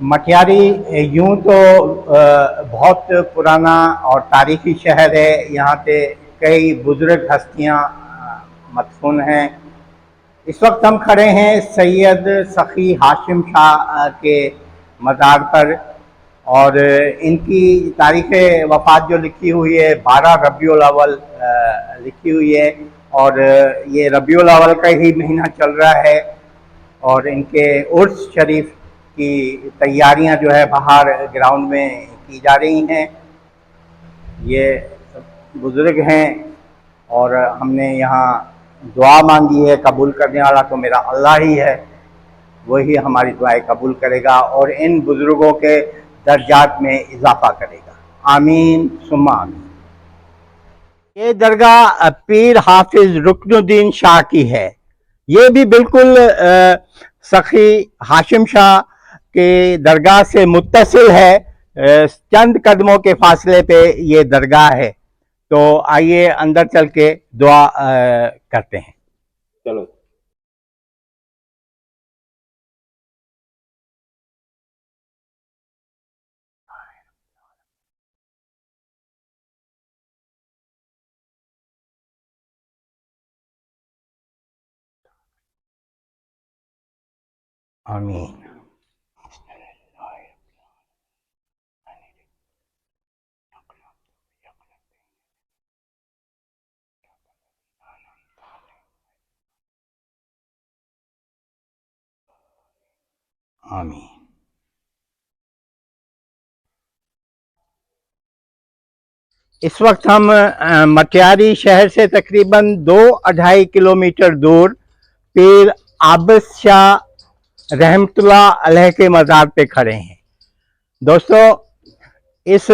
मटियारी यूं तो बहुत पुराना और तारीखी शहर है। यहाँ पे कई बुजुर्ग हस्तियाँ मदफून हैं। इस वक्त हम खड़े हैं सैयद सखी हाशिम शाह के मज़ार पर, और इनकी तारीख़ वफ़ात जो लिखी हुई है 12 रबीउल अव्वल लिखी हुई है, और ये रबीउल अव्वल का ही महीना चल रहा है, और इनके उर्स शरीफ की तैयारियां जो है बाहर ग्राउंड में की जा रही हैं। ये बुज़ुर्ग हैं और हमने यहाँ दुआ मांगी है। कबूल करने वाला तो मेरा अल्लाह ही है, वही हमारी दुआएं कबूल करेगा और इन बुज़ुर्गों के दर्जात में इजाफा करेगा। आमीन सुम्मा आमीन। ये दरगाह पीर हाफिज रुकनुद्दीन शाह की है। ये भी बिल्कुल सखी हाशिम शाह के दरगाह से मुत्तसिल है। चंद कदमों के फासले पे ये दरगाह है। तो आइए अंदर चल के दुआ करते हैं। चलो। आमीन। आमीन। इस वक्त हम मटियारी शहर से तकरीबन 2-2.5 किलोमीटर दूर पीर आबिद शाह रहमतुल्लाह अलैह के मज़ार पे खड़े हैं। दोस्तों, इस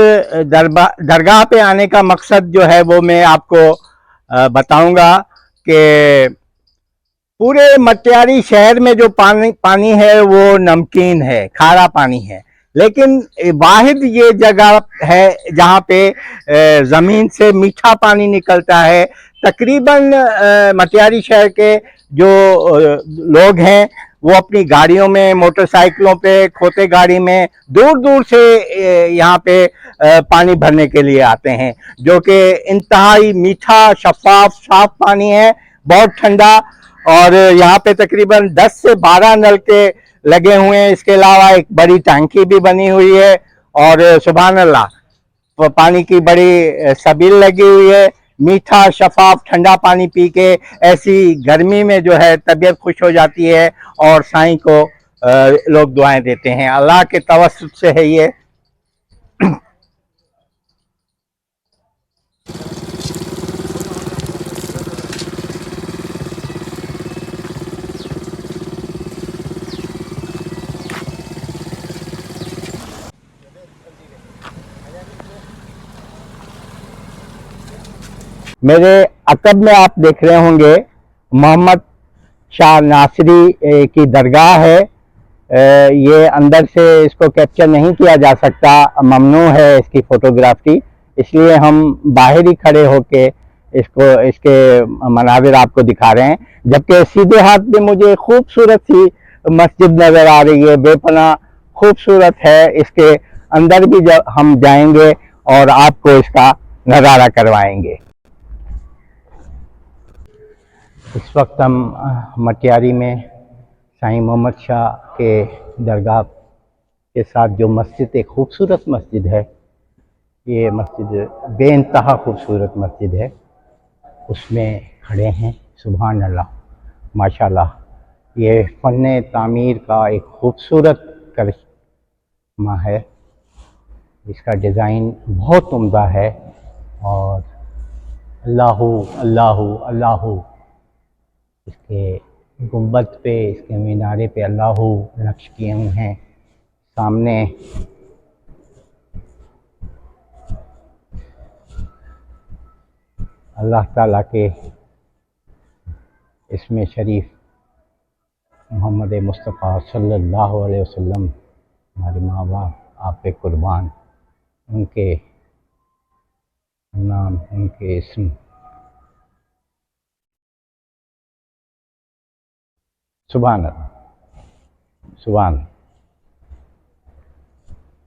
दरगाह पे आने का मकसद जो है वो मैं आपको बताऊंगा कि पूरे मटियारी शहर में जो पानी है वो नमकीन है, खारा पानी है, लेकिन वाहिद ये जगह है जहाँ पे ज़मीन से मीठा पानी निकलता है। तकरीबन मटियारी शहर के जो लोग हैं वो अपनी गाड़ियों में, मोटरसाइकिलों पे, खोते गाड़ी में दूर दूर से यहाँ पे पानी भरने के लिए आते हैं, जो कि इंतहाई मीठा, शफाफ, साफ पानी है, बहुत ठंडा। और यहाँ पे तकरीबन 10 से 12 नलके लगे हुए हैं। इसके अलावा एक बड़ी टंकी भी बनी हुई है, और सुभान अल्लाह पानी की बड़ी सबील लगी हुई है। मीठा, शफाफ, ठंडा पानी पी के ऐसी गर्मी में जो है तबीयत खुश हो जाती है, और साईं को लोग दुआएं देते हैं। अल्लाह के तवस्सुत से है ये। मेरे अकब में आप देख रहे होंगे मोहम्मद शाह नासरी की दरगाह है। ये अंदर से इसको कैप्चर नहीं किया जा सकता, ममनू है इसकी फोटोग्राफी, इसलिए हम बाहर ही खड़े होके इसके मनाजिर आपको दिखा रहे हैं। जबकि सीधे हाथ में मुझे खूबसूरत सी मस्जिद नज़र आ रही है, बेपनाह खूबसूरत है। इसके अंदर भी जब हम जाएंगे और आपको इसका नज़ारा करवाएंगे। इस वक्त हम मटियारी में साईं मोहम्मद शाह के दरगाह के साथ जो मस्जिद, एक खूबसूरत मस्जिद है, ये मस्जिद बेइंतहा खूबसूरत मस्जिद है, उसमें खड़े हैं। सुभान अल्लाह, माशाल्लाह। ये फ़न तामीर का एक खूबसूरत करिश्मा है। इसका डिज़ाइन बहुत उम्दा है, और अल्लाहू अल्लाहू अल्लाहू, इसके गुंबद पे, इसके मीनारे पे अल्लाहू नक्श किए हुए हैं। सामने अल्लाह ताला के इसमें शरीफ मोहम्मद मुस्तफ़ा सल्लल्लाहु अलैहि वसल्लम, हमारे माँ बाप आप पे कुर्बान, उनके नाम, उनके इस्म। सुभान अल्लाह, सुभान।